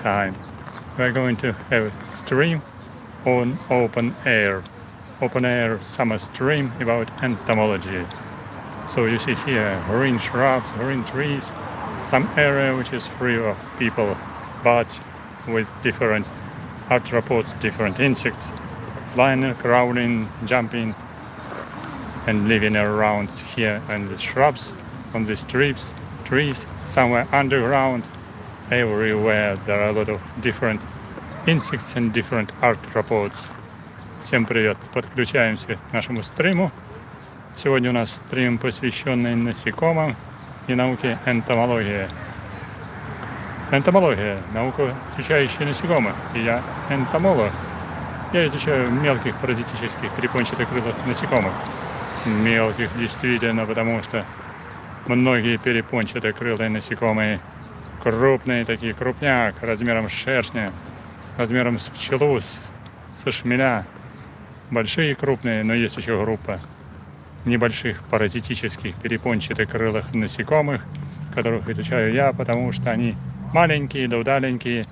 time. We're going to have a stream on open air summer stream about entomology. So you see here green shrubs, green trees, some area which is free of people, but with different arthropods, different insects, flying, crawling, jumping, and living around here. And the shrubs on these trees, somewhere underground, everywhere there are a lot of different insects and different arthropods. Всем привет! Подключаемся к нашему стриму. Сегодня у нас стрим, посвященный насекомым и науке энтомология. Энтомология – наука, изучающая насекомых. И я энтомолог. Я изучаю мелких паразитических перепончатокрылых насекомых. Мелких действительно, потому что многие перепончатокрылые насекомые крупные, такие крупняк, размером с шершня, размером с пчелу, со шмеля. Большие крупные, но есть еще группа небольших паразитических перепончатокрылых насекомых, которых изучаю я, потому что они маленькие да удаленькие,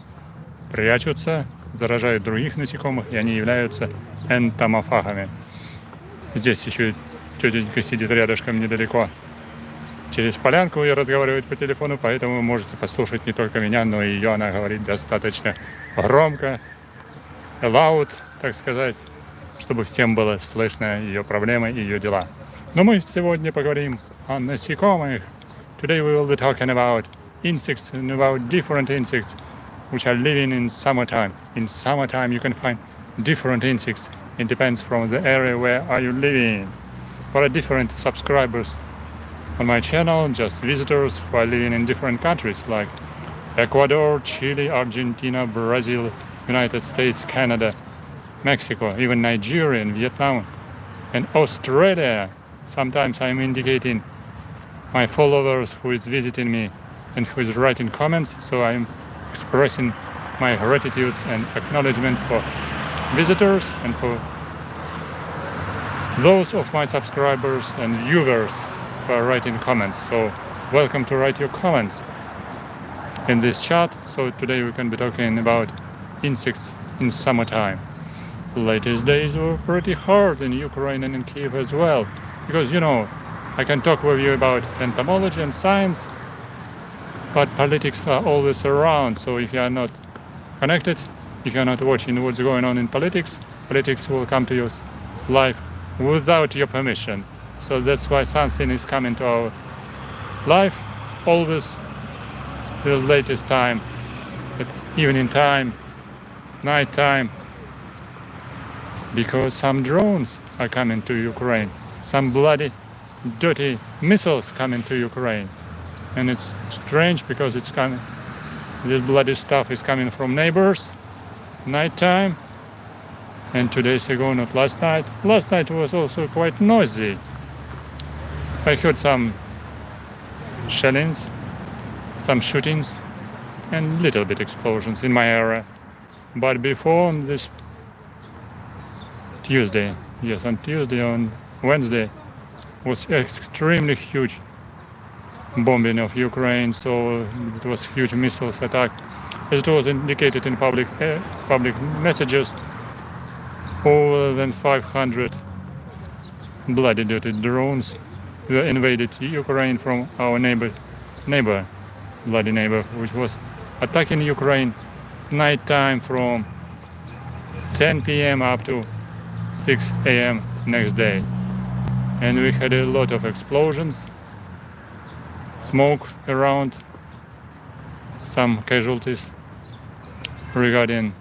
прячутся, заражают других насекомых, и они являются энтомофагами. Здесь еще тетенька сидит рядышком недалеко. Через полянку я разговариваю по телефону, поэтому вы можете послушать не только меня, но и ее. Она говорит достаточно громко, loud, так сказать, чтобы всем было слышно ее проблемы и ее дела. Но мы сегодня поговорим о насекомых. Today we will be talking about insects and about different insects which are living in summertime. In summertime you can find different insects. It depends from the area where are you living. For different subscribers on my channel, just visitors who are living in different countries like Ecuador, Chile, Argentina, Brazil, United States, Canada, Mexico, even Nigeria and Vietnam, and Australia. Sometimes I'm indicating my followers who is visiting me and who is writing comments, so I'm expressing my gratitude and acknowledgement for visitors and for those of my subscribers and viewers who are writing comments. So welcome to write your comments in this chat. So today we can be talking about insects in summertime. Latest days were pretty hard in Ukraine and in Kiev as well, because you know I can talk with you about entomology and science, but politics are always around. So if you are not connected, if you are not watching what's going on in politics, politics will come to your life without your permission. So that's why something is coming to our life always the latest time, at evening time, night time, because some drones are coming to Ukraine, some bloody, dirty missiles coming to Ukraine. And it's strange because it's coming, this bloody stuff is coming from neighbors, nighttime, and 2 days ago, not last night. Last night was also quite noisy. I heard some shellings, some shootings, and little bit explosions in my area. But before on this Tuesday, yes, on Tuesday, on Wednesday, was extremely huge bombing of Ukraine. So it was huge missiles attack. As it was indicated in public messages, over than 500 bloody dirty drones were invaded Ukraine from our neighbor, bloody neighbor, which was attacking Ukraine nighttime from 10 p.m. up to 6 a.m. next day. And we had a lot of explosions, smoke around, some casualties regarding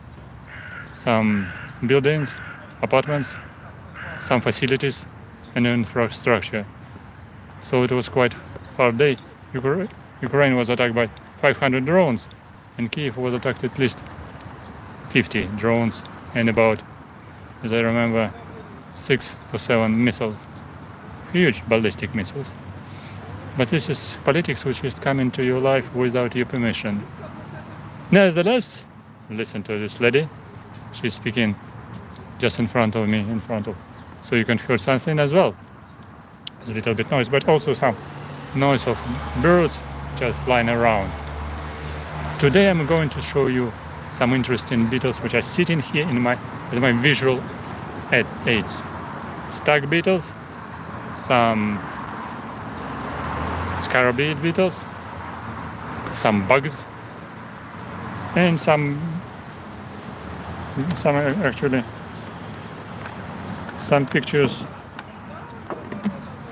some buildings, apartments, some facilities and infrastructure. So it was quite hard day. Ukraine was attacked by 500 drones, and Kiev was attacked at least 50 drones and about, as I remember, 6 or 7 missiles, huge ballistic missiles. But this is politics which is coming to your life without your permission. Nevertheless, listen to this lady. She's speaking just in front of me, so you can hear something as well. It's a little bit noise, but also some noise of birds just flying around. Today I'm going to show you some interesting beetles which are sitting here in my visual aids. Stag beetles, some Scarabaeidae beetles, some bugs, and some pictures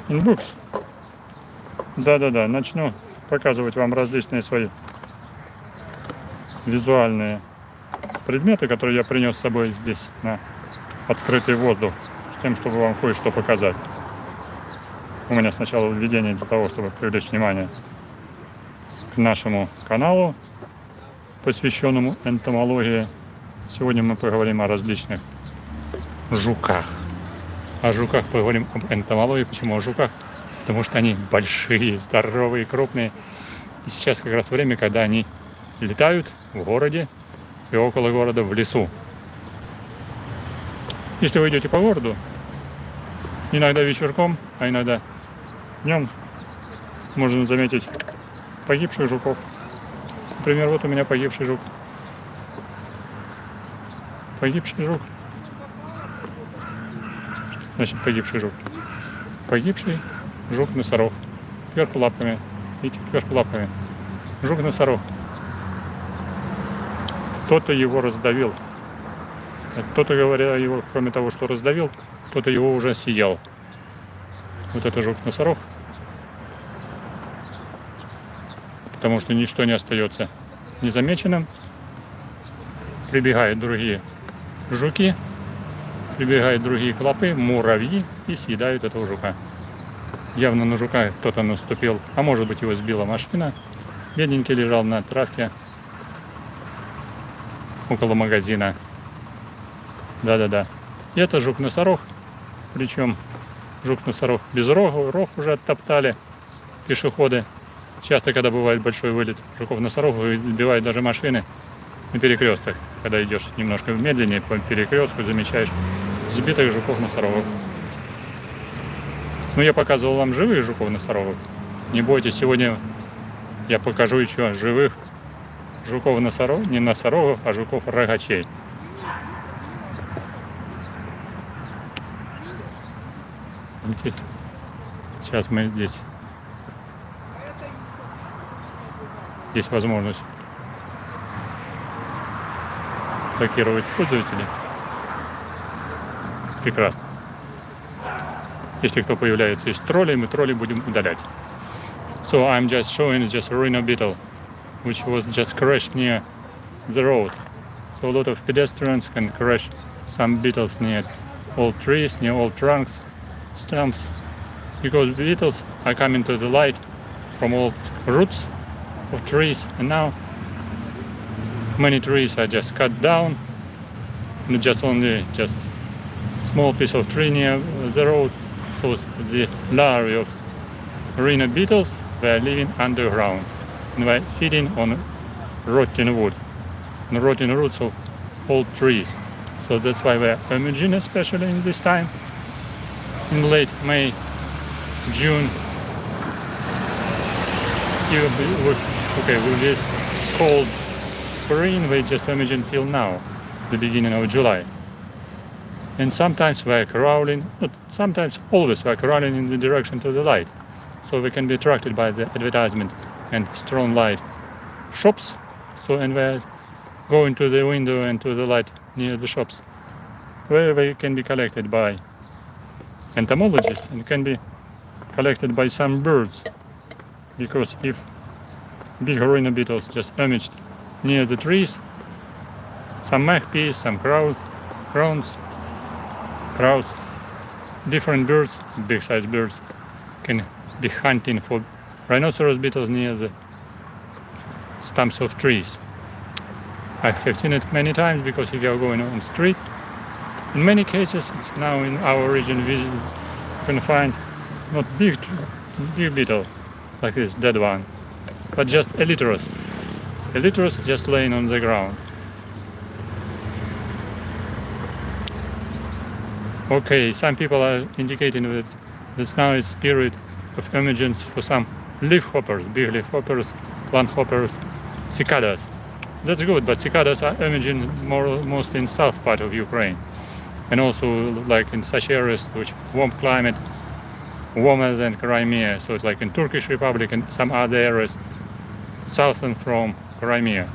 in books. Да-да-да, начну показывать вам различные свои визуальные предметы, которые я принес с собой здесь на открытый воздух, с тем, чтобы вам кое-что показать. У меня сначала введение для того, чтобы привлечь внимание к нашему каналу, посвященному энтомологии. Сегодня мы поговорим о различных жуках. О жуках поговорим об энтомологии. Почему о жуках? Потому что они большие, здоровые, крупные. И сейчас как раз время, когда они летают в городе и около города в лесу. Если вы идете по городу, иногда вечерком, а иногда днем, можно заметить погибших жуков. Например, вот у меня погибший жук. Погибший жук. Значит, погибший жук. Погибший жук-носорог. Кверху лапками. Видите, кверху лапками. Жук-носорог. Кто-то его раздавил. Кто-то, говоря его, кроме того, что раздавил, кто-то его уже съел. Вот это жук-носорог. Потому что ничто не остается незамеченным. Прибегают другие жуки, прибегают другие клопы, муравьи и съедают этого жука. Явно на жука кто-то наступил, а может быть его сбила машина. Бедненький лежал на травке около магазина. Да-да-да. И это жук-носорог, причем жук-носорог без рога, рог уже оттоптали пешеходы. Часто, когда бывает большой вылет жуков-носорогов, сбивают даже машины на перекрестках. Когда идешь немножко медленнее по перекрестку, замечаешь сбитых жуков-носорогов. Ну, я показывал вам живых жуков-носорогов. Не бойтесь, сегодня я покажу еще живых жуков-носорогов, не носорогов, а жуков-рогачей. Сейчас мы здесь. Есть возможность блокировать пользователей. Прекрасно. Если кто появляется из троллей, мы троллей будем удалять. So I'm just showing just a rhino beetle, which was just crashed near the road. So a lot of pedestrians can crash some beetles near old trees, near old trunks, stumps, because beetles are coming to the light from old roots of trees, and now many trees are just cut down, and just small piece of tree near the road. So the larvae of rhino beetles were living underground and were feeding on rotten wood, and rotten roots of old trees. So that's why we're emerging, especially in this time, in late May, June. With this cold spring, we just emerge until now, the beginning of July. And sometimes we're crawling, but sometimes always we're crawling in the direction to the light. So we can be attracted by the advertisement and strong light of shops. And we're going to the window and to the light near the shops, where we can be collected by entomologists and can be collected by some birds. Because if big rhino beetles just emerged near the trees, some magpies, some crows, different birds, big size birds, can be hunting for rhinoceros beetles near the stumps of trees. I have seen it many times, because if you are going on the street, in many cases it's now in our region you can find not big beetle like this dead one, but just elytros just laying on the ground. Okay, some people are indicating that this now is period of emergence for some leaf hoppers, big leaf hoppers, plant hoppers, cicadas. That's good, but cicadas are emerging mostly in south part of Ukraine, and also like in such areas which warm climate, warmer than Crimea, so it's like in Turkish Republic and some other areas southern from Crimea.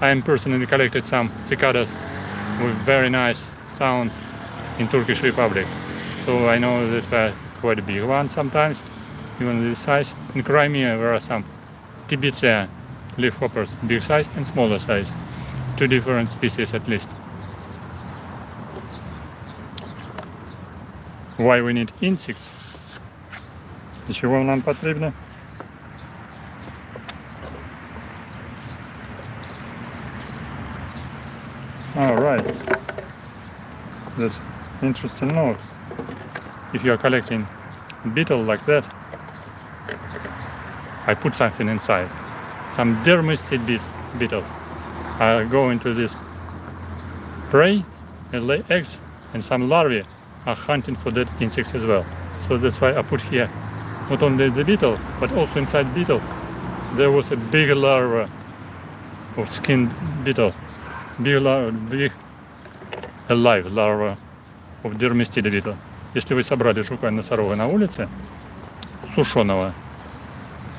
I personally collected some cicadas with very nice sounds in Turkish Republic, so I know that they're quite big ones sometimes, even this size. In Crimea there are some Tibitzea leafhoppers, big size and smaller size, 2 different species at least. Why we need insects? Для чего нам потрібно? All right. That's interesting note. If you are collecting beetle like that, I put something inside. Some dermistid beetles are going to this prey and lay eggs, and some larvae are hunting for dead insects as well. So that's why I put here not only the beetle, but also inside beetle there was a big larva of skinned beetle, big alive larva of dermistid beetle. Если вы собрали жука-носорога на улице, сушеного,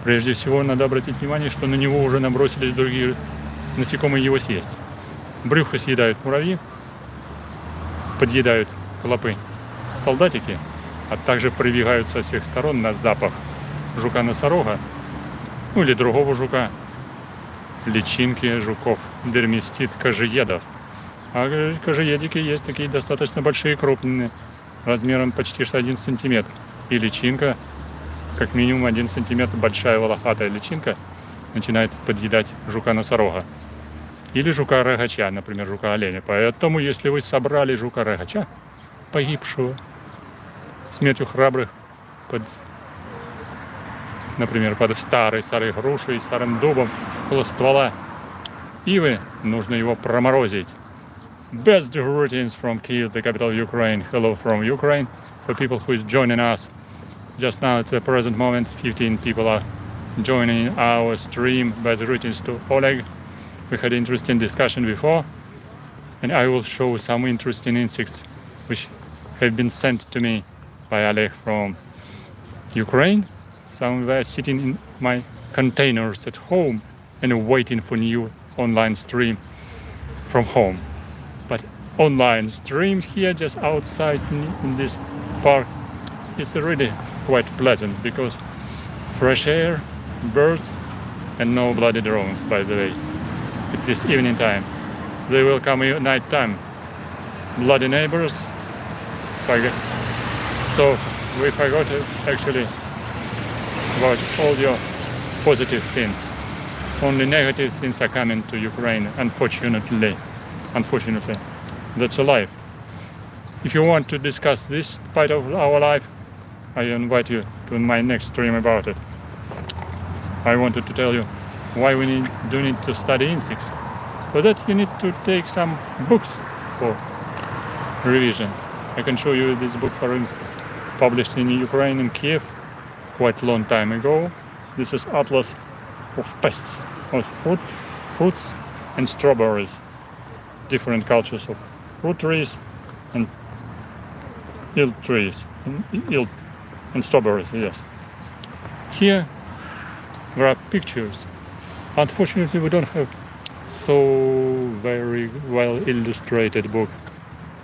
прежде всего надо обратить внимание, что на него уже набросились другие насекомые его съесть. Брюхо съедают муравьи, подъедают клопы, солдатики, а также прибегают со всех сторон на запах жука-носорога, ну или другого жука, личинки жуков, дермистид, кожеедов. А кожеедики есть такие достаточно большие, крупные, размером почти 1 сантиметр. И личинка, как минимум 1 сантиметр, большая волохатая личинка, начинает подъедать жука-носорога. Или жука-рогача, например, жука-оленя. Поэтому, если вы собрали жука-рогача, погибшего смертью храбрых, например, под старой грушей, старым дубом, около ствола ивы, нужно его проморозить. Best greetings from Kyiv, the capital of Ukraine. Hello from Ukraine. For people who is joining us just now at the present moment, 15 people are joining our stream. Best greetings to Oleg. We had interesting discussion before, and I will show some interesting insects which have been sent to me by Oleg from Ukraine. Some were sitting in my containers at home and waiting for new online stream from home. But online stream here just outside in this park is really quite pleasant because fresh air, birds, and no bloody drones, by the way, at least evening time. They will come at night time. Bloody neighbors. So we forgot actually about all your positive things. Only negative things are coming to Ukraine, unfortunately. That's a life. If you want to discuss this part of our life, I invite you to my next stream about it. I wanted to tell you why we do need to study insects. For that you need to take some books for revision. I can show you this book, for instance, published in Ukraine, in Kiev, quite a long time ago. This is Atlas of Pests, of fruits and strawberries. Different cultures of fruit trees and yield trees, and strawberries, yes. Here there are pictures. Unfortunately, we don't have so very well illustrated book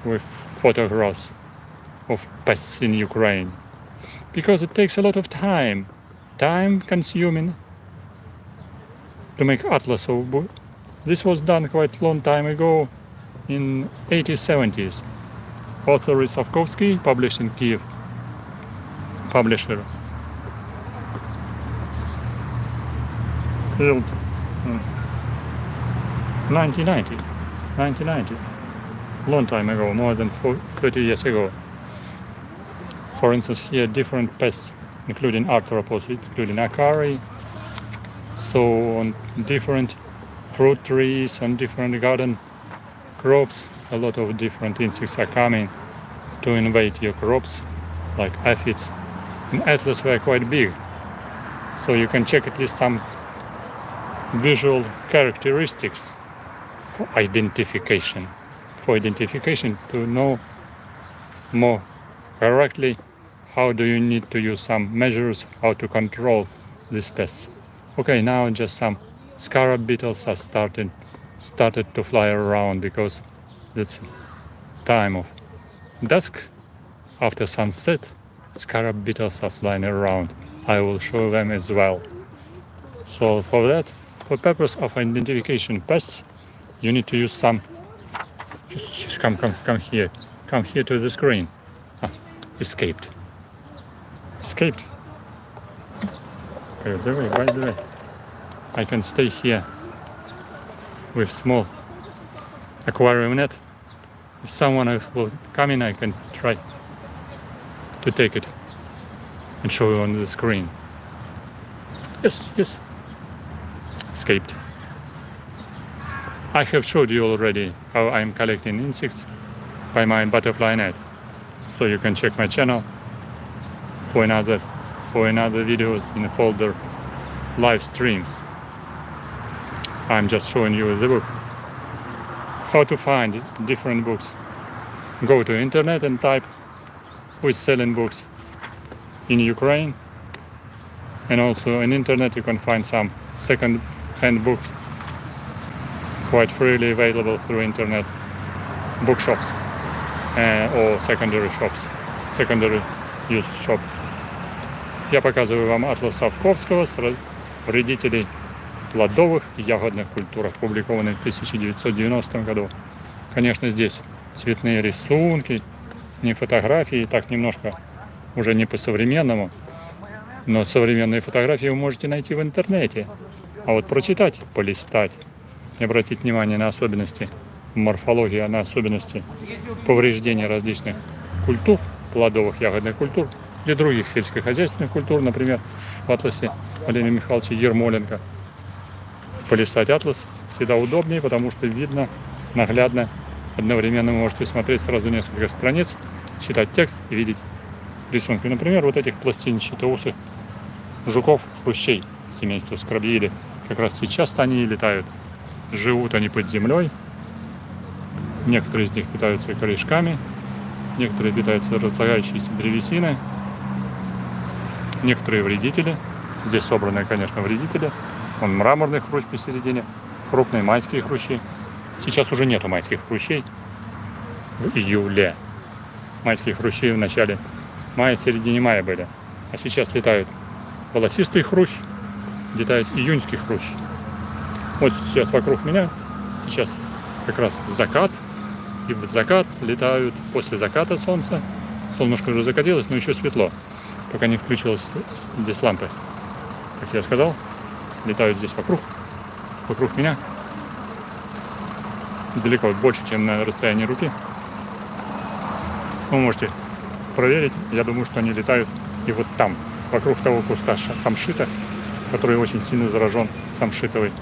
with photographs of pests in Ukraine, because it takes a lot of time consuming to make atlas of book. This was done quite a long time ago in 80s, 70s. Author is Savkovsky, published in Kiev. Publisher Field 1990. Long time ago, more than 30 years ago. For instance, here different pests, including arthropods, including acari. So on different fruit trees, on different garden crops, a lot of different insects are coming to invade your crops, like aphids. In Atlas they are quite big, so you can check at least some visual characteristics for identification. For identification, to know more correctly how do you need to use some measures, how to control these pests. Okay, now just some scarab beetles are started to fly around because it's time of dusk. After sunset, scarab beetles are flying around. I will show them as well. So for that, for purpose of identification pests, you need to use some. Just come here. Come here to the screen. Ah, escaped. By the way, I can stay here with small aquarium net. If someone else will come in, I can try to take it and show you on the screen. Yes. Escaped. I have showed you already how I'm collecting insects by my butterfly net. So you can check my channel for another video in the folder live streams. I'm just showing you the book. How to find different books. Go to internet and type who is selling books in Ukraine, and also on internet you can find some second-hand books quite freely available through internet bookshops or secondary use shop. Я показываю вам атлас Савковского «Вредителей плодовых и ягодных культурах», опубликованный в 1990 году. Конечно, здесь цветные рисунки, не фотографии, так немножко уже не по-современному, но современные фотографии вы можете найти в интернете. А вот прочитать, полистать и обратить внимание на особенности морфологии, на особенности повреждения различных культур, плодовых, ягодных культур, или других сельскохозяйственных культур, например, в атласе Валерия Михайловича Ермоленко. Полистать атлас всегда удобнее, потому что видно, наглядно, одновременно вы можете смотреть сразу несколько страниц, читать текст и видеть рисунки. Например, вот этих пластинчатоусых жуков, хрущей семейства Scarabaeidae. Как раз сейчас-то они и летают. Живут они под землей. Некоторые из них питаются корешками, некоторые питаются разлагающейся древесиной, некоторые вредители. Здесь собранные, конечно, вредители. Вон мраморный хрущ посередине, крупные майские хрущи. Сейчас уже нету майских хрущей в июле. Майские хрущи в начале мая, в середине мая были. А сейчас летают волосистый хрущ, летает июньский хрущ. Вот сейчас вокруг меня, сейчас как раз закат. И в закат летают, после заката солнца, солнышко уже закатилось, но еще светло, пока не включилась здесь лампа. Как я сказал, летают здесь вокруг меня, далеко, больше, чем на расстоянии руки. Вы можете проверить, я думаю, что они летают и вот там, вокруг того куста самшита, который очень сильно заражен самшитовой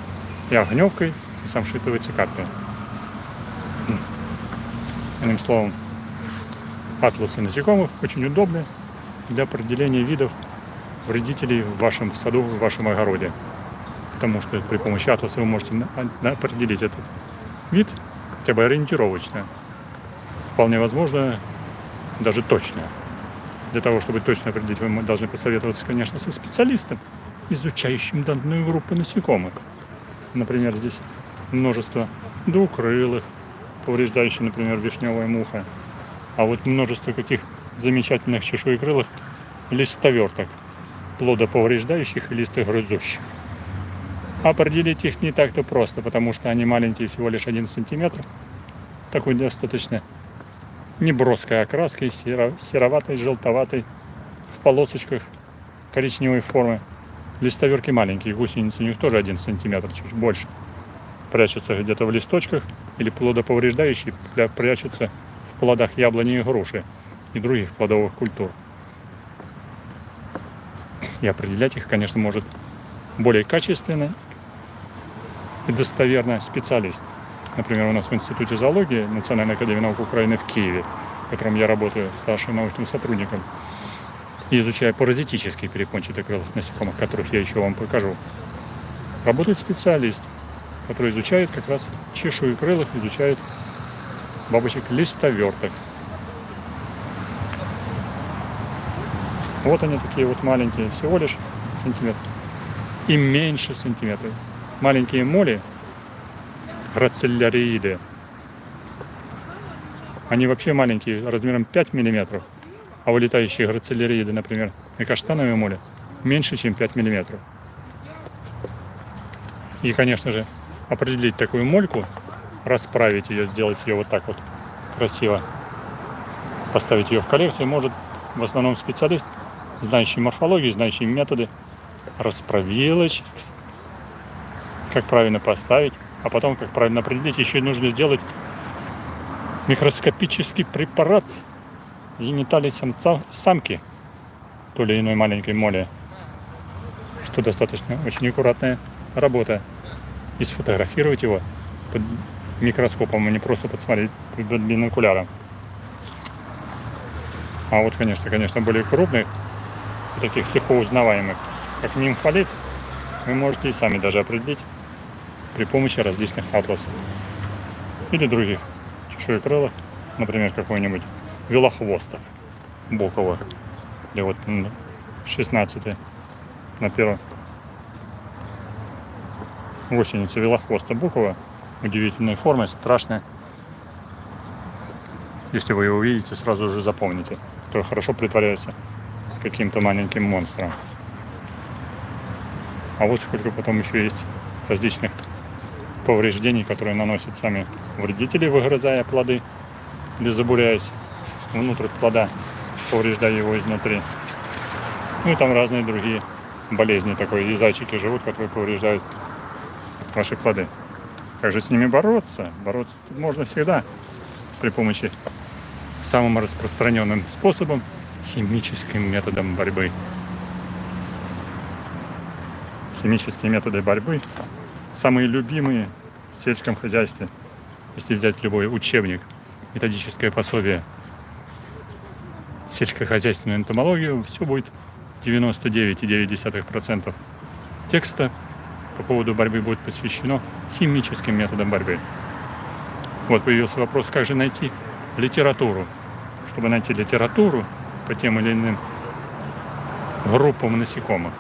и огневкой, и самшитовой цикадкой. Одним словом, атласы насекомых очень удобны для определения видов вредителей в вашем саду, в вашем огороде. Потому что при помощи атласа вы можете определить этот вид хотя бы ориентировочно. Вполне возможно, даже точно. Для того, чтобы точно определить, вы должны посоветоваться, конечно, со специалистом, изучающим данную группу насекомых. Например, здесь множество двукрылых, повреждающих, например, вишневая муха. А вот множество каких замечательных чешуекрылых листоверток, плодоповреждающих и листогрызущих. Определить их не так-то просто, потому что они маленькие, всего лишь 1 сантиметр. Такой достаточно неброской окраской, сероватой, желтоватой, в полосочках коричневой формы. Листоверки маленькие, гусеницы у них тоже 1 сантиметр, чуть больше. Прячутся где-то в листочках, или плодоповреждающие прячутся в плодах яблони и груши и других плодовых культур. И определять их, конечно, может более качественно и достоверно специалист. Например, у нас в Институте зоологии Национальной академии наук Украины в Киеве, в котором я работаю старшим научным сотрудником, и изучаю паразитические перепончатокрылых насекомых, которых я еще вам покажу, работает специалист, который изучает как раз чешуекрылых, изучает бабочек-листоверток. Вот они такие вот маленькие, всего лишь сантиметр и меньше сантиметра. Маленькие моли, грациллярииды, они вообще маленькие, размером 5 мм, а вылетающие грациллярииды, например, и каштановые моли, меньше, чем 5 мм. И, конечно же, определить такую мольку, расправить ее, сделать ее вот так вот красиво, поставить ее в коллекцию может в основном специалист, знающий морфологию, знающий методы, расправилочек, как правильно поставить, а потом как правильно определить. Еще нужно сделать микроскопический препарат гениталий самки той или иной маленькой моли, что достаточно очень аккуратная работа, и сфотографировать его под микроскопом, а не просто подсмотреть под бинокуляром. А вот, конечно, более крупных и таких легко узнаваемых, как нимфолит, вы можете и сами даже определить при помощи различных атласов или других чешуекрылых, например, какой-нибудь велохвостов боковых, или вот 16 на первом гусеница велохвоста бокового, удивительной формы, страшная. Если вы его увидите, сразу же запомните, который хорошо притворяется каким-то маленьким монстром. А вот сколько потом еще есть различных повреждений, которые наносят сами вредители, выгрызая плоды или забуряясь внутрь плода, повреждая его изнутри. Ну и там разные другие болезни такой, и зайчики живут, которые повреждают ваши плоды. Как же с ними бороться? Бороться можно всегда при помощи самым распространенным способом — химическим методом борьбы. Химические методы борьбы самые любимые в сельском хозяйстве. Если взять любой учебник, методическое пособие, сельскохозяйственную энтомологию, все будет 99,9% текста по поводу борьбы будет посвящено химическим методам борьбы. Вот появился вопрос, как же найти литературу. Чтобы найти литературу по тем или иным группам насекомых,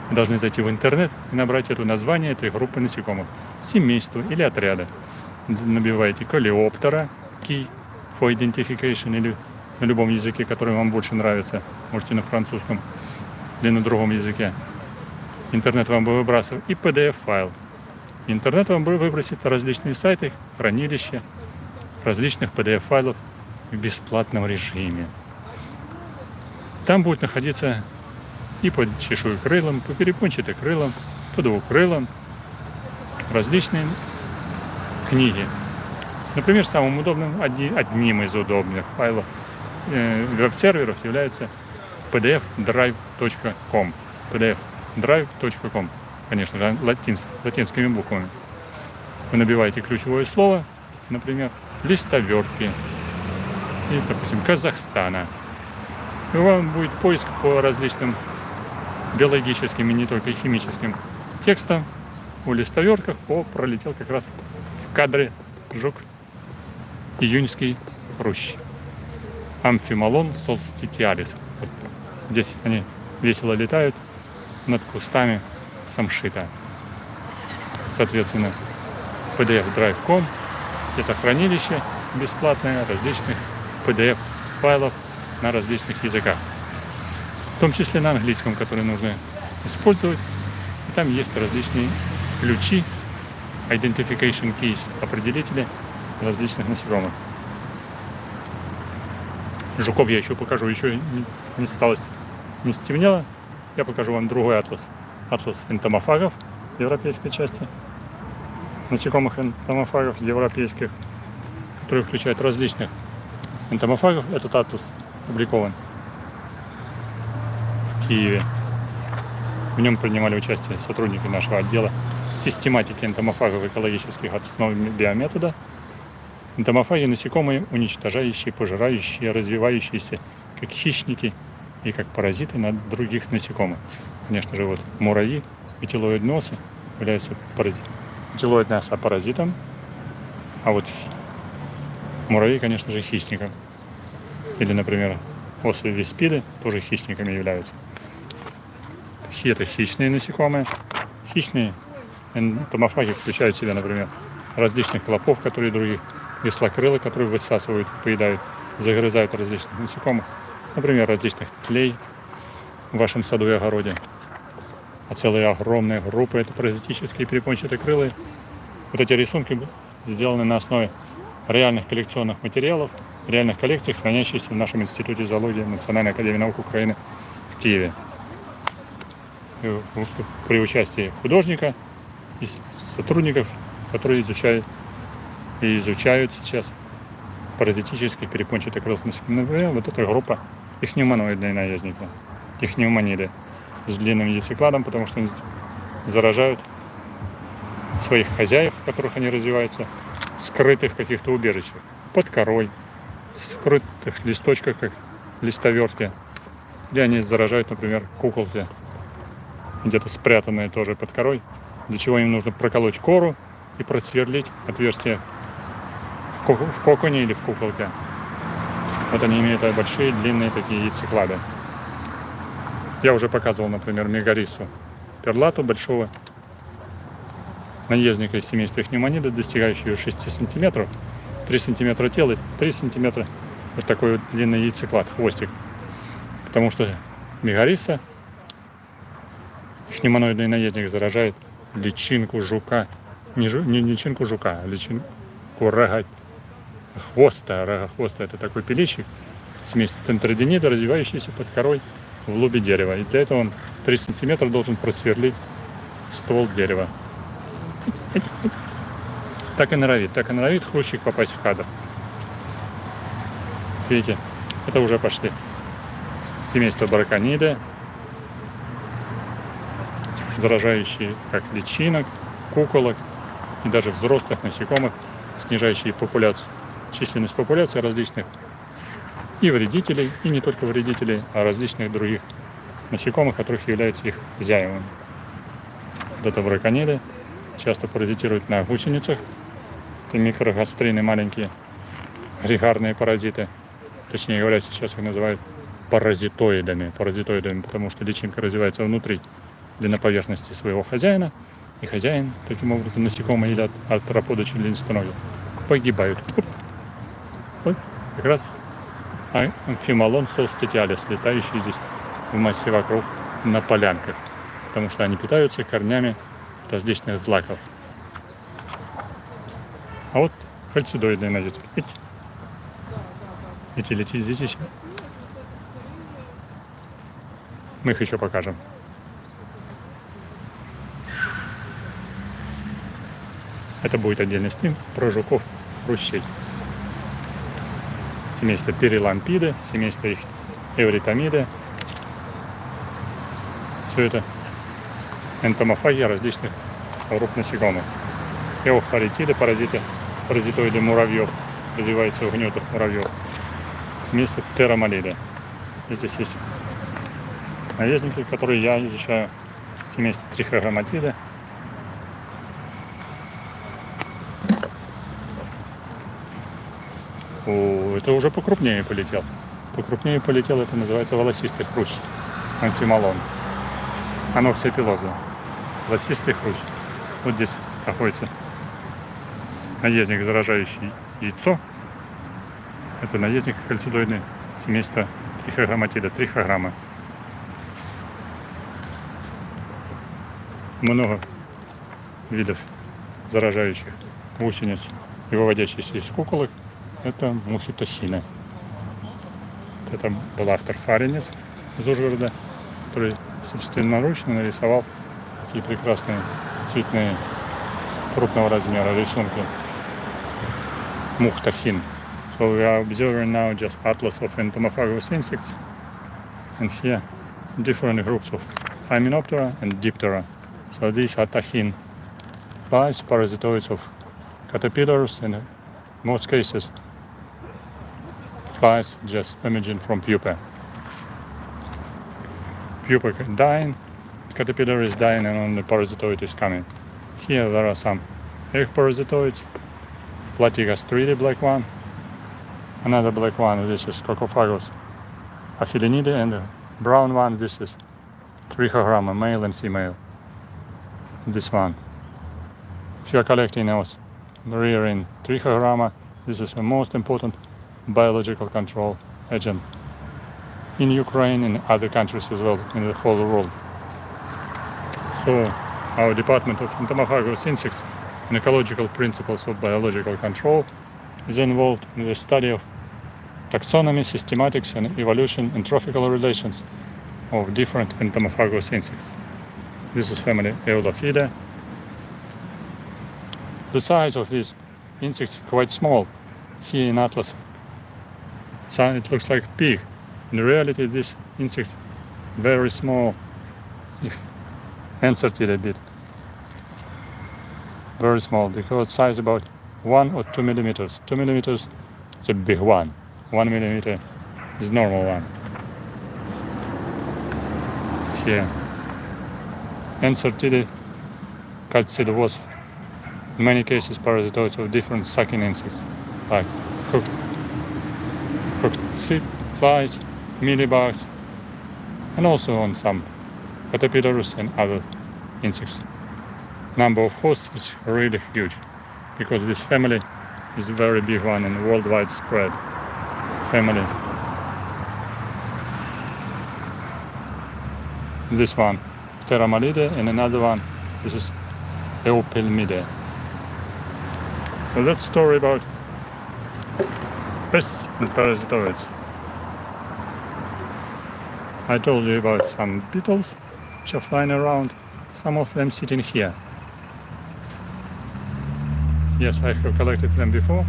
вы должны зайти в интернет и набрать это название этой группы насекомых, семейства или отряда. Набиваете Coleoptera, key for identification, или на любом языке, который вам больше нравится. Можете на французском или на другом языке. Интернет вам будет выбрасывать и PDF-файл. Интернет вам будет выбросить различные сайты, хранилища различных PDF-файлов в бесплатном режиме. Там будет находиться и под чешуекрылым, по перепончатокрылым, по двукрылым различные книги. Например, самым удобным, одним из удобных файлов веб-серверов является pdfdrive.com. pdfdrive.com. Конечно же, латинскими буквами. Вы набиваете ключевое слово, например, листовертки, и, допустим, Казахстана. И вам будет поиск по различным биологическим и не только химическим текстам о листовертках. Пролетел как раз в кадре жук июньский хрущ. Amphimallon solstitialis. Вот здесь они весело летают над кустами самшита. Соответственно, pdfdrive.com — это хранилище бесплатное различных PDF-файлов на различных языках, в том числе на английском, который нужно использовать. И там есть различные ключи, identification keys, определители различных насекомых. Жуков я еще покажу, еще не стало, не стемнело. Я покажу вам другой атлас. Атлас энтомофагов европейской части, насекомых энтомофагов европейских, который включает различных энтомофагов. Этот атлас опубликован в Киеве. В нем принимали участие сотрудники нашего отдела систематики энтомофагов экологических основ биометода. Энтомофаги — насекомые, уничтожающие, пожирающие, развивающиеся как хищники и как паразиты на других насекомых. Конечно же, вот муравьи, метилоидносы являются Дилоидные оса паразитом, а вот муравьи, конечно же, хищником. Или, например, осы виспиды тоже хищниками являются. Это хищные насекомые. Хищные энтомофаги включают в себя, например, различных клопов, которые других, веслокрылых, которые высасывают, поедают, загрызают различных насекомых, например, различных тлей в вашем саду и огороде. А целые огромные группы — это паразитические перепончатокрылые. Вот эти рисунки сделаны на основе реальных коллекционных материалов, реальных коллекций, хранящихся в нашем Институте зоологии Национальной академии наук Украины в Киеве. При участии художника и сотрудников, которые изучают сейчас паразитических перепончатокрылых насекомых. Например, вот эта группа ихнеуманоидные наездники, Ichneumonidae, с длинным яйцекладом, потому что они заражают своих хозяев, в которых они развиваются, в скрытых каких-то убежищах, под корой, в скрытых листочках, как листовертки, где они заражают, например, куколки, где-то спрятанные тоже под корой, для чего им нужно проколоть кору и просверлить отверстие в коконе или в куколке. Вот они имеют большие длинные такие яйцеклады. Я уже показывал, например, мегарису перлату, большого наездника из семейства Ichneumonidae, достигающего 6 сантиметров, 3 сантиметра тела, 3 сантиметра вот такой вот длинный яйцеклад, хвостик. Потому что мегариса, ихнеуманоидный наездник, заражает личинку жука, не личинку жука, а личинку рогохвоста. Рогохвоста — это такой пилищик, семейство тентроденида, развивающийся под корой в лобе дерева. И для этого он 3 сантиметра должен просверлить ствол дерева. Так и норовит хрущик попасть в кадр. Видите, это уже пошли семейство Lucanidae, заражающие как личинок, куколок и даже взрослых насекомых, снижающие численность популяции различных и вредителей, и не только вредителей, а различных других насекомых, которых являются их хозяевами. Вот это Lucanidae часто паразитируют на гусеницах. Это микрогастрины, маленькие грегарные паразиты. Точнее говоря, сейчас их называют параситоидами, потому что личинка развивается внутри или на поверхности своего хозяина, и хозяин, таким образом, насекомые или артроподы членистоногие, погибают. Вот как раз Amphimallon solstitialis, летающие здесь в массе вокруг на полянках, потому что они питаются корнями различных злаков. А вот Chalcidoidea наездник. Лети. Мы их еще покажем. Это будет отдельный стрим про жуков, хрущей. Семейство Перилампиды, семейство их Эвритомиды. Все это энтомофаги различных групп насекомых. Эохаритиды, паразитоиды муравьев, развиваются в гнездах муравьев. Семейство Pteramalidae. Здесь есть наездники, которые я изучаю. Семейство Trichogramma. Это уже покрупнее полетел. Покрупнее полетел, это называется волосистый хрущ. Amphimallon. Anoxia pilosa. Волосистый хрущ. Вот здесь находится наездник, заражающий яйцо. Это наездник кальцидоидный семейства Trichogramma. Много видов заражающих гусениц и выводящихся из куколок. Это мухи-тахины. Это был автор Фаринец из Ужгорода, который собственноручно нарисовал такие прекрасные цветные крупного размера рисунки мух-тахин. So we are observing now just atlas of entomophagous insects, and here different groups of Hymenoptera and Diptera. So these are tachin flies, parasitoids of caterpillars, and in most cases flies just emerging from pupa. Pupa dying, caterpillar is dying, and only parasitoid is coming. Here there are some egg parasitoids, Platygastridae black one, another black one, this is Coleoptera, Amphimallon, and the brown one, this is Trichogramma, male and female. This one. If you are collecting or rearing Trichogramma, this is the most important biological control agent in Ukraine and other countries as well, in the whole world. So our Department of Entomophagous Insects and Ecological Principles of Biological Control is involved in the study of taxonomy, systematics and evolution and trophical relations of different entomophagous insects. This is family Eolophidae. The size of these insects is quite small. Here in Atlas, it looks like pig. In reality, these insects very small, inserted a bit. Very small, because size about 1 or 2 millimeters. 2 millimeters is a big one. 1 millimeter is normal one. Here. Inserted chalcid wasp. In many cases parasitoids of different sucking insects, like cooked seed flies, mealybugs, and also on some caterpillars and other insects. Number of hosts is really huge, because this family is a very big one and worldwide spread family. This one, Entomology, and another one, this is Eupilmidae. So that's story about pests and parasitoids. I told you about some beetles which are flying around, some of them sitting here. Yes, I have collected them before.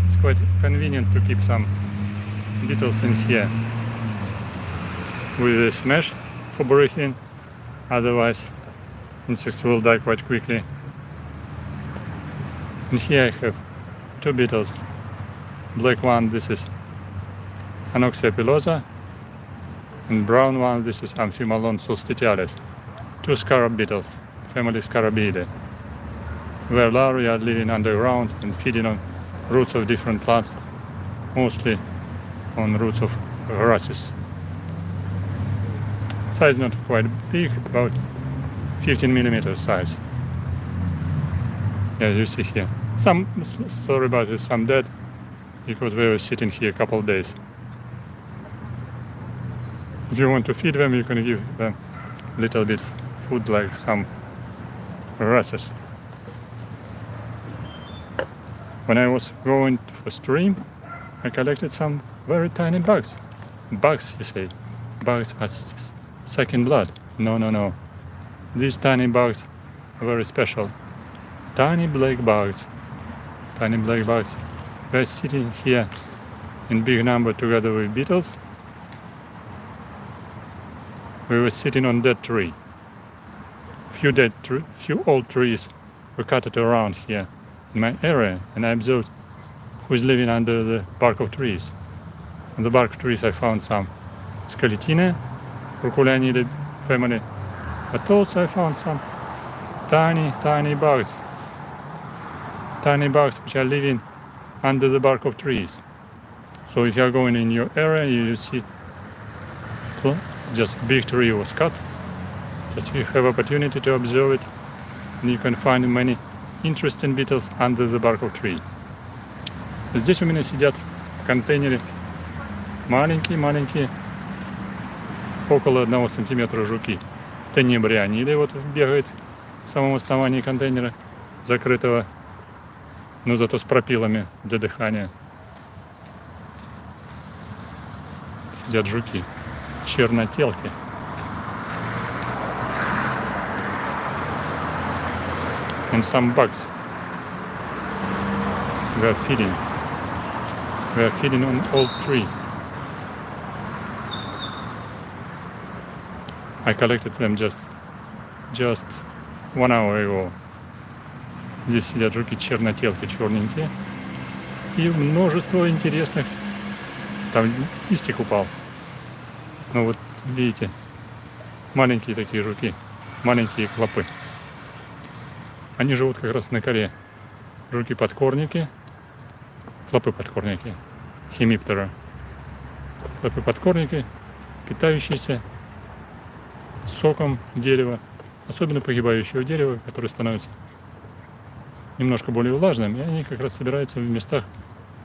It's quite convenient to keep some beetles in here with this mesh for breathing, otherwise insects will die quite quickly. And here I have two beetles. Black one, this is Anoxia pilosa, and brown one, this is Amphimallon solstitialis. Two Scarab beetles, family Scarabaeidae, where larvae are living underground and feeding on roots of different plants, mostly on roots of grasses. Size not quite big, about 15 millimeter size. Yeah, you see here. Some, sorry about this, some dead, because they were sitting here a couple of days. If you want to feed them, you can give them a little bit food, like some grasses. When I was going for stream, I collected some very tiny bugs. Bugs, you say? Bugs are sucking blood. No, no, no. These tiny bugs are very special. Tiny black bugs. Tiny black bugs. They're sitting here in big number together with beetles. We were sitting on dead tree. Few old trees were cut around here in my area, and I observed who is living under the bark of trees. On the bark of trees I found some Scaletina, Lucanidae family, but also I found some tiny bugs. Tiny bugs which are living under the bark of trees. So if you are going in your area, you see just big tree was cut. Just you have opportunity to observe it, and you can find many interesting beetles under the bark of tree. Здесь у меня сидят в контейнере маленькие, около 1 сантиметра жуки. Тенебрианиды вот бегает в самом основании контейнера закрытого, но зато с пропилами для дыхания. Сидят жуки, чернотелки. And some bugs. We are feeding on old tree. I collected them just 1 hour ago. Здесь сидят жуки чернотелки, черненькие. И множество интересных. Там листик упал. Ну вот, видите, маленькие такие жуки, маленькие клопы. Они живут как раз на коре жуки-подкорники, клопы-подкорники, Hemiptera. Клопы-подкорники, питающиеся соком дерева, особенно погибающего дерева, которое становится немножко более влажным, и они как раз собираются в местах,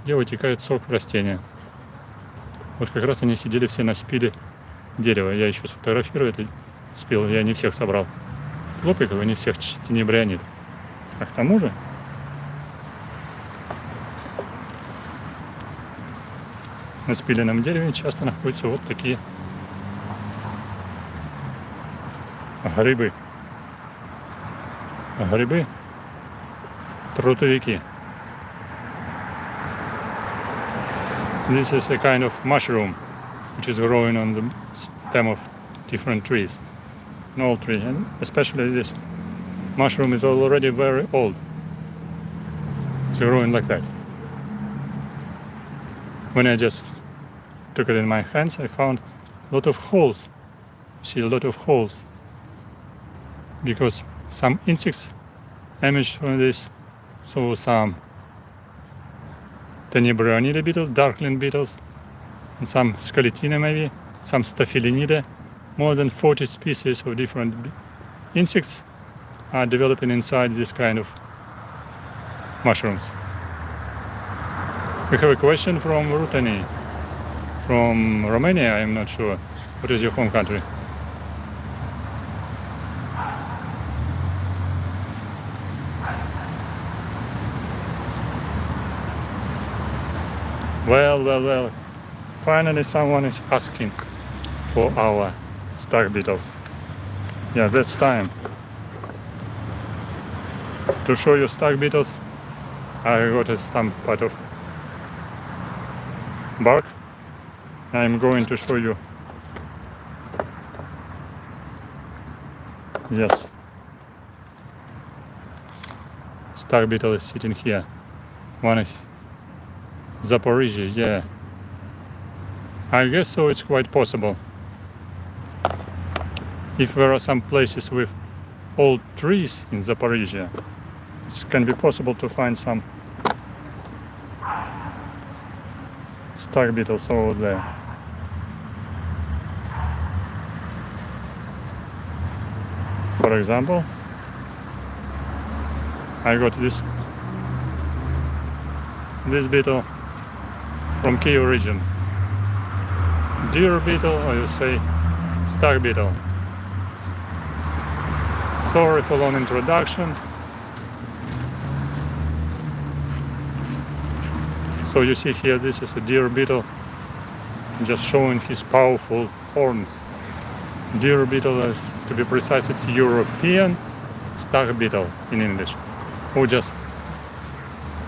где вытекает сок растения. Вот как раз они сидели все на спиле дерева. Я еще сфотографирую этот спил, я не всех собрал. Клопиков, не всех тенебрионит. А к тому же на спиленном дереве часто находятся вот такие грибы. Трутовики. This is a kind of mushroom which is growing on the stem of different trees, an old tree, and especially this mushroom is already very old. It's growing like that. When I just took it in my hands, I found a lot of holes. See, a lot of holes, because some insects emerged from this. So some Tenebrionidae beetles, darkling beetles, and some Scoletina maybe, some Staphylinidae. More than 40 species of different insects are developing inside this kind of mushrooms. We have a question from Rutani, from Romania, I'm not sure. What is your home country? Well, finally someone is asking for our stag beetles. Yeah, that's time to show you stag beetles. I got some part of bark. I'm going to show you. Yes, stag beetle is sitting here. One is Zaporizhia, yeah. I guess so, it's quite possible. If there are some places with old trees in Zaporizhia, it can be possible to find some stag beetles over there. For example, I got this beetle from Kyiv region. Deer beetle, or you say stag beetle. Sorry for long introduction. So you see here, this is a deer beetle, just showing his powerful horns. Deer beetle, to be precise, it's European stag beetle in English, or just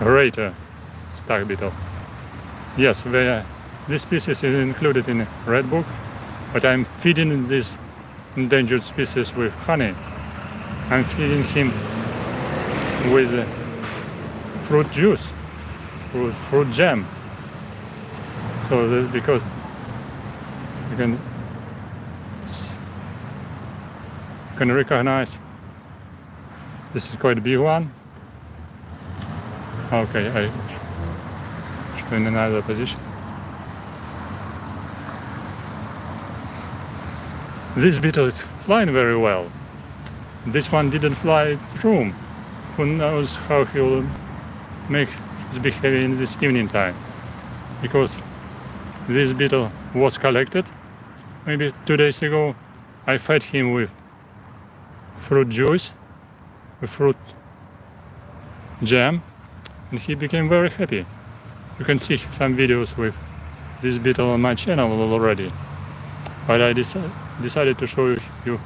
greater stag beetle. Yes, this species is included in a red book, but I'm feeding this endangered species with honey. I'm feeding him with fruit juice, fruit jam. So that's because you can recognize this is quite a big one. Okay, I show in another position. This beetle is flying very well. This one didn't fly through. Who knows how he will make his behavior in this evening time? Because this beetle was collected maybe 2 days ago. I fed him with fruit juice, with fruit jam, and he became very happy. You can see some videos with this beetle on my channel already, but I decided to show you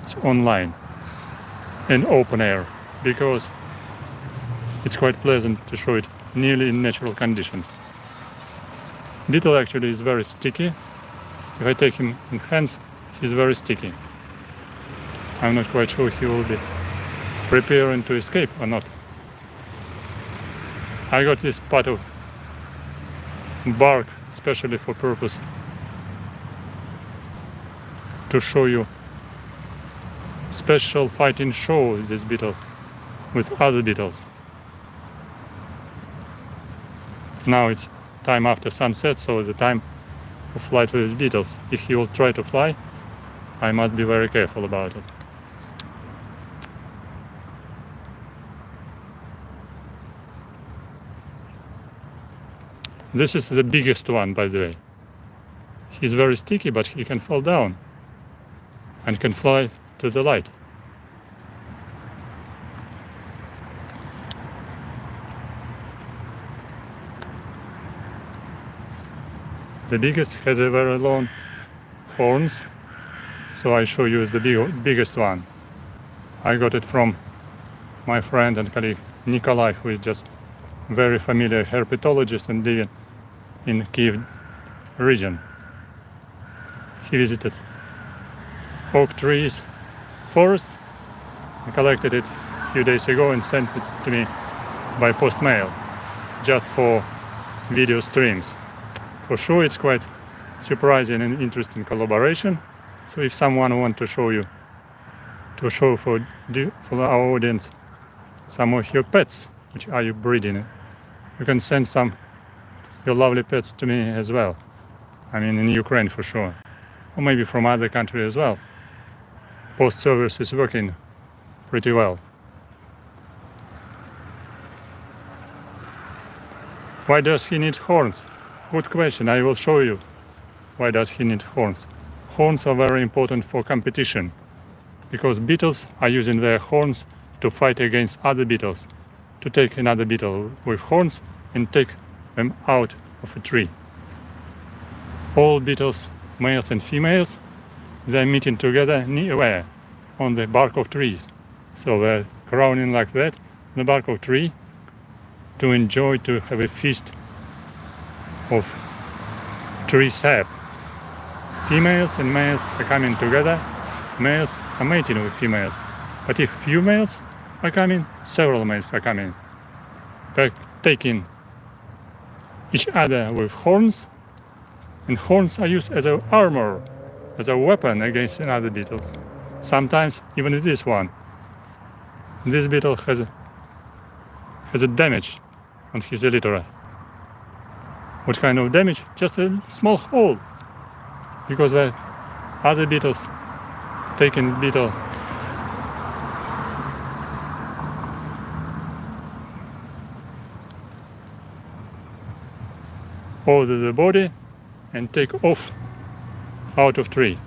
it's online and open air, because it's quite pleasant to show it nearly in natural conditions. Beetle actually is very sticky. If I take him in hands, he's very sticky. I'm not quite sure he will be preparing to escape or not. I got this part of bark especially for purpose to show you special fighting show with this beetle with other beetles. Now it's time after sunset, so the time of flight with beetles. If he will try to fly, I must be very careful about it. This is the biggest one, by the way. He's very sticky, but he can fall down and can fly to the light. The biggest has a very long horns, so I show you the biggest one. I got it from my friend and colleague Nikolai, who is just very familiar herpetologist and living in Kiev region. He visited oak trees forest. I collected it a few days ago and sent it to me by post mail, just for video streams. For sure, it's quite surprising and interesting collaboration. So if someone wants to show for our audience some of your pets, which are you breeding, you can send some your lovely pets to me as well. I mean, in Ukraine for sure, or maybe from other countries as well. Post service is working pretty well. Why does he need horns? Good question. I will show you why does he need horns. Horns are very important for competition, because beetles are using their horns to fight against other beetles, to take another beetle with horns and take them out of a tree. All beetles, males and females, they're meeting together near on the bark of trees. So they're crowning like that on the bark of tree to enjoy, to have a feast of tree sap. Females and males are coming together. Males are mating with females. But if few males are coming, several males are coming. They're taking each other with horns, and horns are used as an armor, as a weapon against another beetles. Sometimes even this one. This beetle has a damage on his elytra. What kind of damage? Just a small hole, because the other beetles taking the beetle over the body and take off out of tree.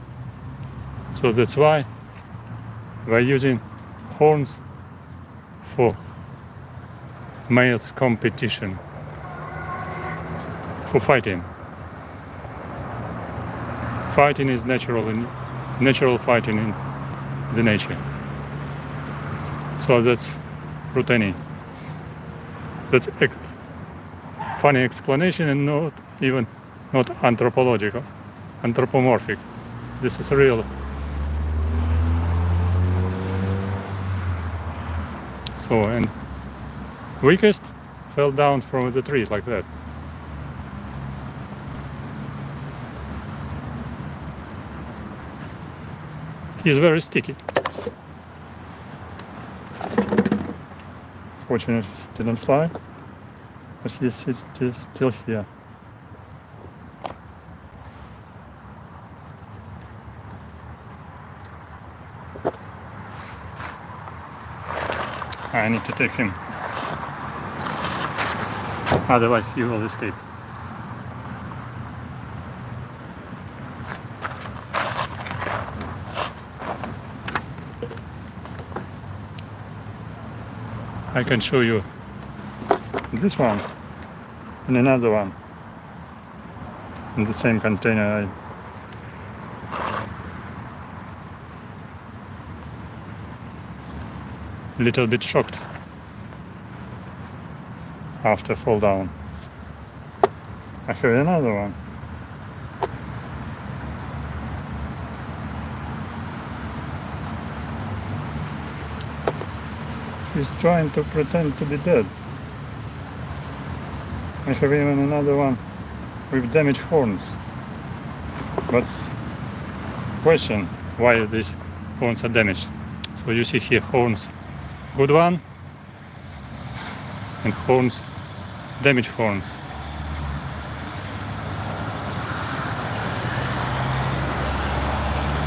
So that's why we're using horns for males competition, for fighting. Fighting is natural, and natural fighting in the nature. So that's botany. That's a funny explanation and not anthropological, anthropomorphic. This is real. So, and weakest fell down from the tree like that. He's very sticky. Fortunately, he didn't fly, but he's still here. I need to take him, otherwise he will escape. I can show you this one and another one in the same container. Little bit shocked after fall down. I have another one. He's trying to pretend to be dead. I have even another one with damaged horns. But question, why these horns are damaged? So you see here horns, good one, and horns, damaged horns.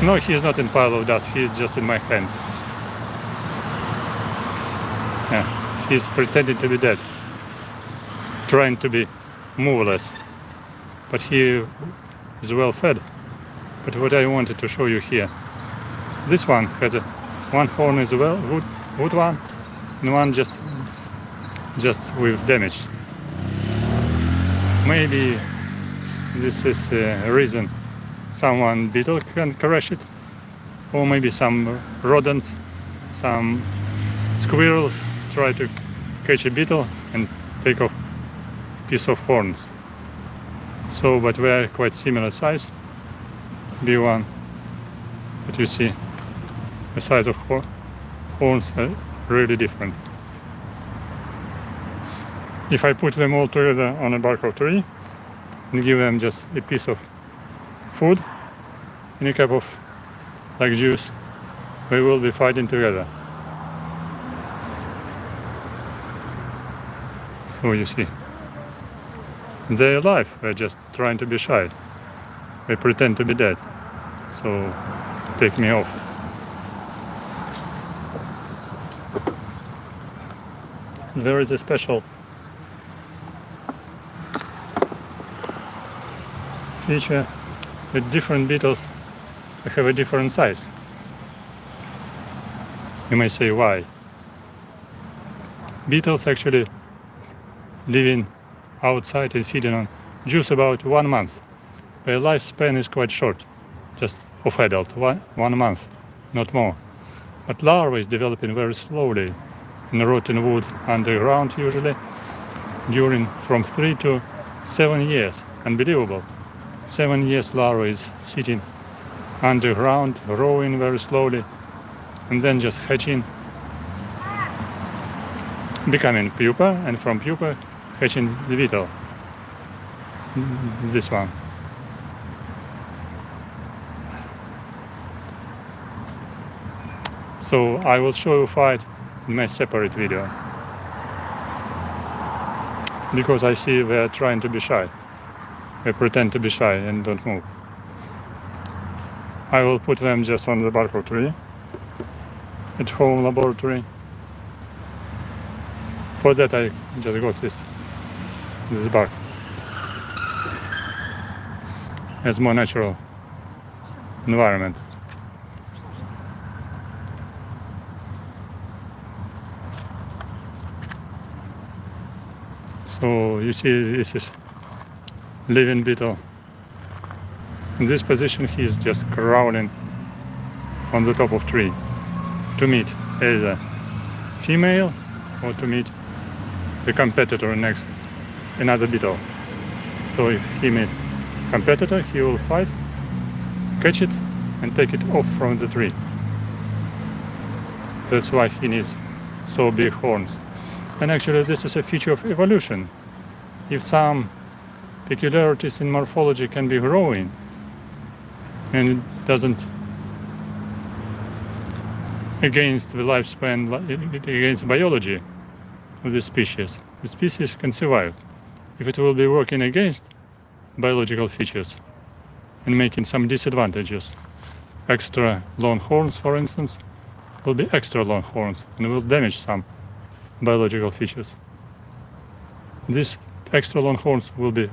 No, he is not in pile of dust, he is just in my hands. Yeah, he is pretending to be dead, trying to be moveless, but he is well fed. But what I wanted to show you here, this one has one horn is a good one, and one just with damage. Maybe this is a reason someone beetle can crush it, or maybe some rodents, some squirrels try to catch a beetle and take off a piece of horns. So, but we are quite similar size, B1, but you see the size of horns are really different. If I put them all together on a bark of tree and give them just a piece of food in a cup of like juice, we will be fighting together. So you see, they're alive, they're just trying to be shy. They pretend to be dead, so take me off. There is a special feature that different beetles have a different size. You may say why. Beetles actually living outside and feeding on juice about 1 month. Their lifespan is quite short, just of adult, 1 month, not more. But larvae is developing very slowly in rotten wood underground usually, during from 3 to 7 years. Unbelievable. 7 years larvae is sitting underground, growing very slowly, and then just hatching, becoming pupa, and from pupa hatching the beetle. This one. So I will show you fight in my separate video, because I see they are trying to be shy. They pretend to be shy and don't move. I will put them just on the bark of tree at home laboratory. For that I just got this bark as more natural environment. So you see, this is living beetle. In this position he is just crawling on the top of tree to meet either female or to meet the competitor next, another beetle. So if he meet competitor, he will fight, catch it and take it off from the tree. That's why he needs so big horns. And actually this is a feature of evolution. If some peculiarities in morphology can be growing and it doesn't against the lifespan, against biology of the species can survive. If it will be working against biological features and making some disadvantages, extra long horns for instance will be extra long horns and will damage some biological features. These extra long horns will be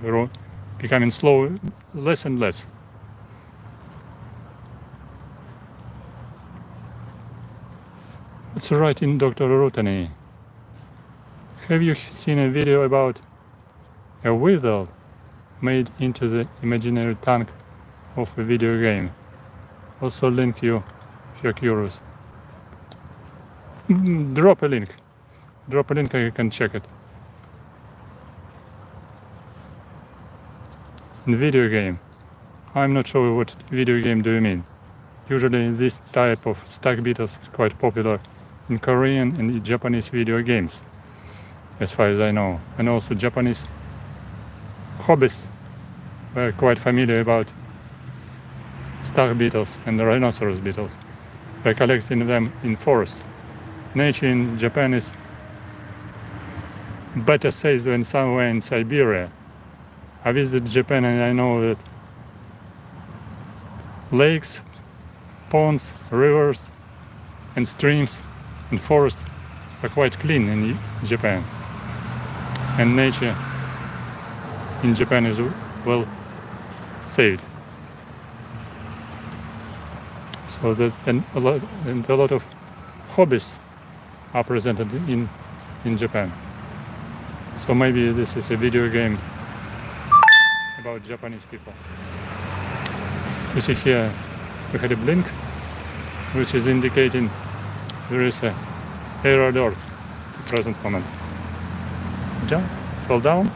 becoming slow, less and less. What's writing Dr. Rutany? Have you seen a video about a weasel made into the imaginary tank of a video game? Also link you if you're curious. Drop a link, you can check it. In video game, I'm not sure what video game do you mean. Usually this type of stag beetles is quite popular in Korean and Japanese video games, as far as I know. And also Japanese hobbyists were quite familiar about stag beetles and the rhinoceros beetles by collecting them in forests. Nature in Japan is better safe than somewhere in Siberia. I visited Japan and I know that lakes, ponds, rivers, and streams and forests are quite clean in Japan. And nature in Japan is well saved. So that and a lot of hobbies are presented in Japan. So maybe this is a video game about Japanese people. You see here we had a blink, which is indicating there is a air alert at the present moment. Jump, fell down.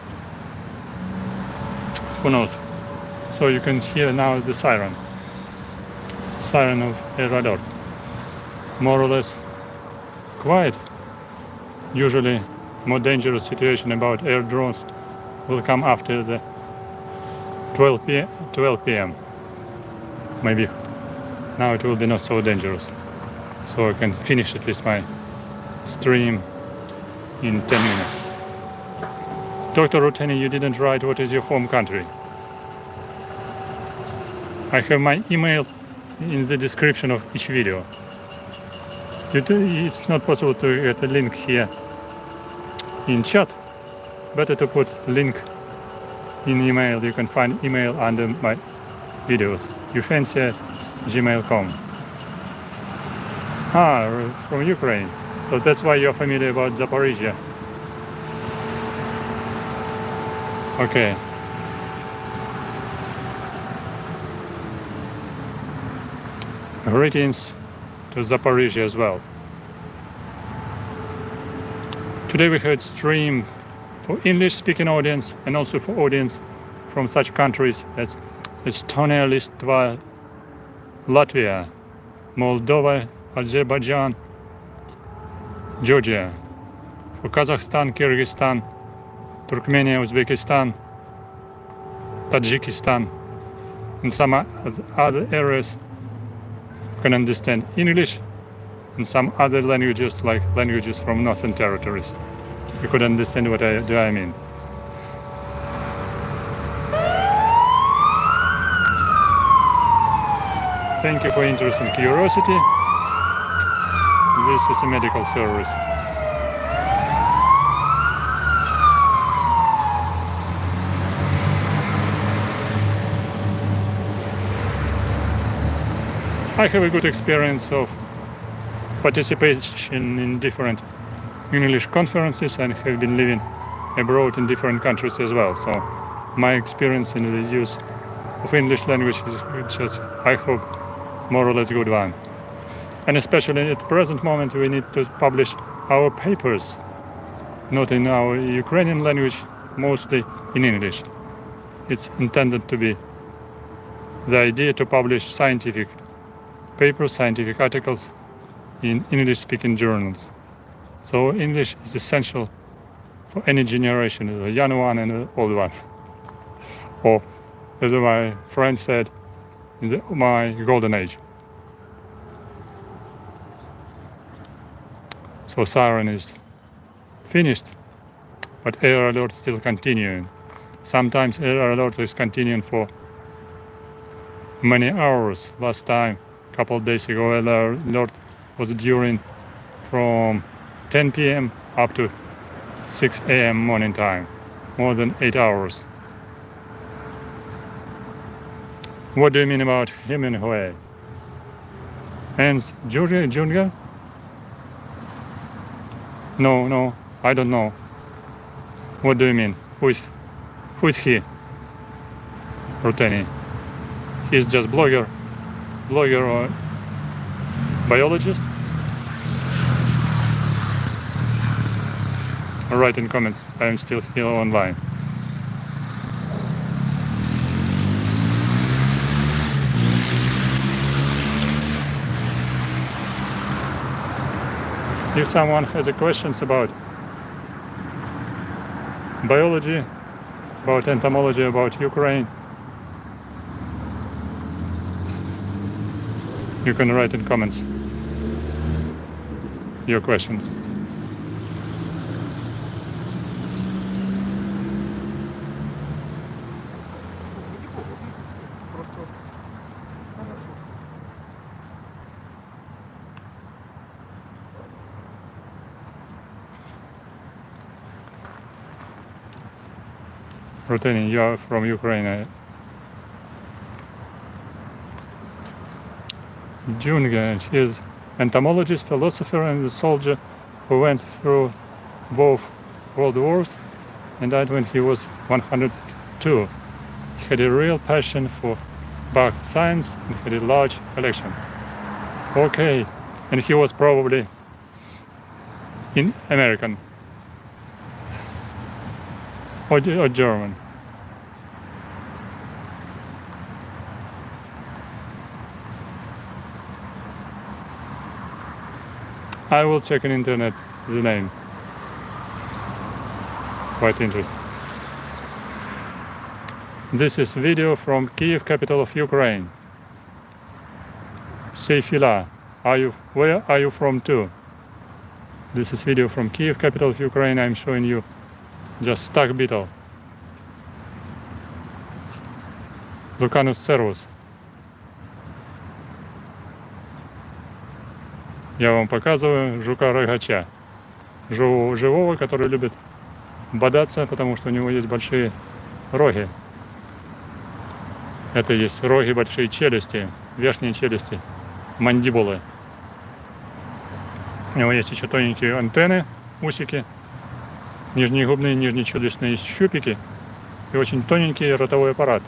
Who knows? So you can hear now the siren of air alert. More or less quiet. Usually more dangerous situation about air drones will come after the 12 p.m. Maybe now it will be not so dangerous. So I can finish at least my stream in 10 minutes. Dr. Ruteni, you didn't write what is your home country. I have my email in the description of each video. It's not possible to get a link here in chat. Better to put link in email. You can find email under my videos. You fancy gmail.com. From Ukraine. So that's why you're familiar about Zaporizhia. Okay. Greetings to Zaporizhia as well. Today we had stream for English-speaking audience and also for audience from such countries as Estonia, Lithuania, Latvia, Moldova, Azerbaijan, Georgia, for Kazakhstan, Kyrgyzstan, Turkmenia, Uzbekistan, Tajikistan, and some other areas can understand English and some other languages like languages from Northern Territories. You could understand what I mean. Thank you for interest and curiosity. This is a medical service. I have a good experience of participation in different English conferences and have been living abroad in different countries as well. So my experience in the use of English language is just, I hope, more or less good one. And especially at the present moment we need to publish our papers, not in our Ukrainian language, mostly in English. It's intended to be the idea to publish scientific papers, scientific articles in English-speaking journals. So English is essential for any generation, the young one and the old one. Or, as my friend said, in my golden age. So siren is finished, but air alert still continuing. Sometimes air alert is continuing for many hours. Last time, a couple of days ago, air alert was during from 10 p.m. up to 6 a.m. morning time, more than 8 hours. What do you mean about Hemingway? And Junior? No, I don't know. What do you mean? Who is he? Ruteni. He's just blogger or biologist? Write in comments, I'm still here online. If someone has questions about biology, about entomology, about Ukraine, you can write in comments your questions. Rotating, you are from Ukraine. Junge, he is entomologist, philosopher, and a soldier who went through both world wars and died when he was 102. He had a real passion for bug science and had a large collection. Okay, and he was probably in American or German. I will check on internet the name. Quite interesting. This is video from Kiev, capital of Ukraine. Seyfila, where are you from too? This is video from Kiev, capital of Ukraine. I'm showing you just stag beetle. Lucanus cervus. Я вам показываю жука рогача. Живого, который любит бодаться, потому что у него есть большие роги. Это есть роги, большие челюсти, верхние челюсти, мандибулы. У него есть еще тоненькие антенны, усики, нижние губные, нижние челюстные щупики и очень тоненький ротовой аппарат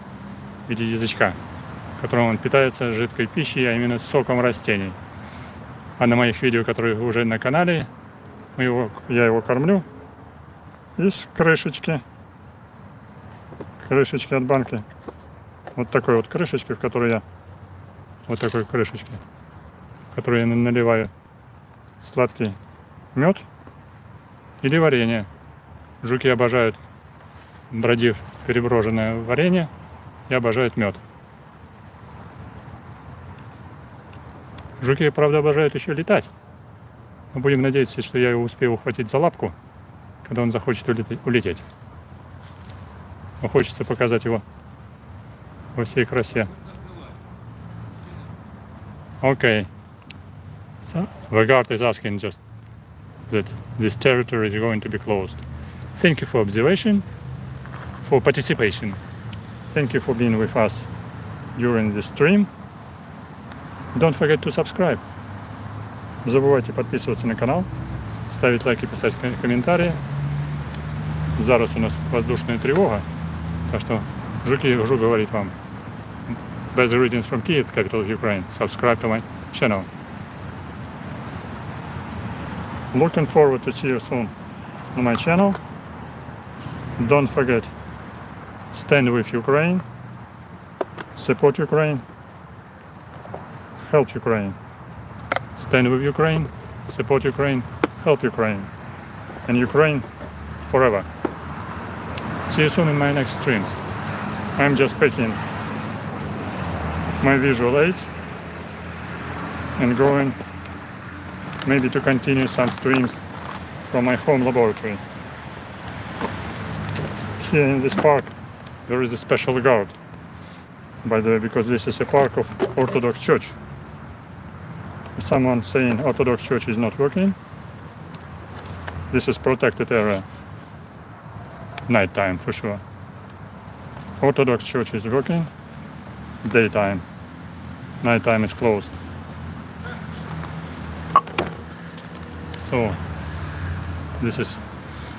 в виде язычка, которым он питается жидкой пищей, а именно соком растений. А на моих видео, которые уже на канале, я его кормлю из крышечки от банки. Вот такой вот крышечки, в которой я наливаю сладкий мед или варенье. Жуки обожают переброженное варенье и обожают мед. Жуки, правда, обожают еще летать. Но будем надеяться, что я его успею ухватить за лапку, когда он захочет улететь. Но хочется показать его во всей красе. Okay. So, the guard is asking just that this territory is going to be closed. Thank you for observation, for participation. Thank you for being with us during the stream. Don't forget to subscribe. Не забывайте подписываться на канал, ставить лайки, писать комментарии. Зараз у нас воздушная тревога, так что жук говорит вам. Best greetings from Kiev, capital of Ukraine. Subscribe to my channel. Looking forward to see you soon on my channel. Don't forget, stand with Ukraine, support Ukraine, help Ukraine. Stand with Ukraine, support Ukraine, help Ukraine. And Ukraine forever. See you soon in my next streams. I'm just picking my visual aids and going maybe to continue some streams from my home laboratory. Here in this park there is a special guard, by the way, because this is a park of Orthodox Church. Someone saying Orthodox Church is not working. This is protected area. Nighttime for sure. Orthodox Church is working. Daytime. Nighttime is closed. So this is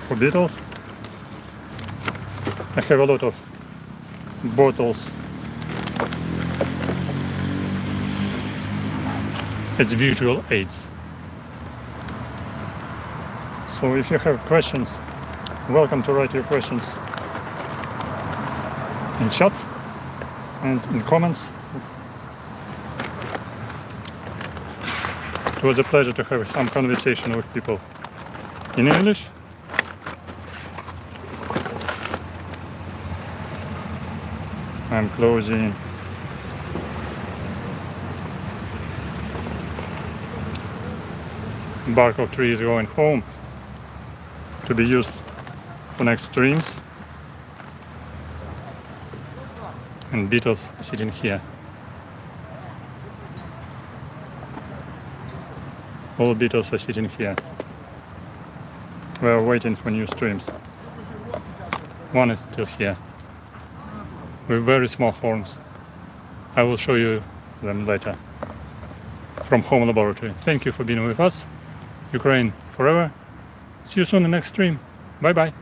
for beetles. I have a lot of bottles as visual aids. So if you have questions, welcome to write your questions in chat and in comments. It was a pleasure to have some conversation with people in English. I'm closing. Bark of trees going home to be used for next streams. And beetles sitting here. All beetles are sitting here. We are waiting for new streams. One is still here. with very small horns. I will show you them later from home laboratory. Thank you for being with us. Ukraine forever. See you soon in the next stream. Bye bye.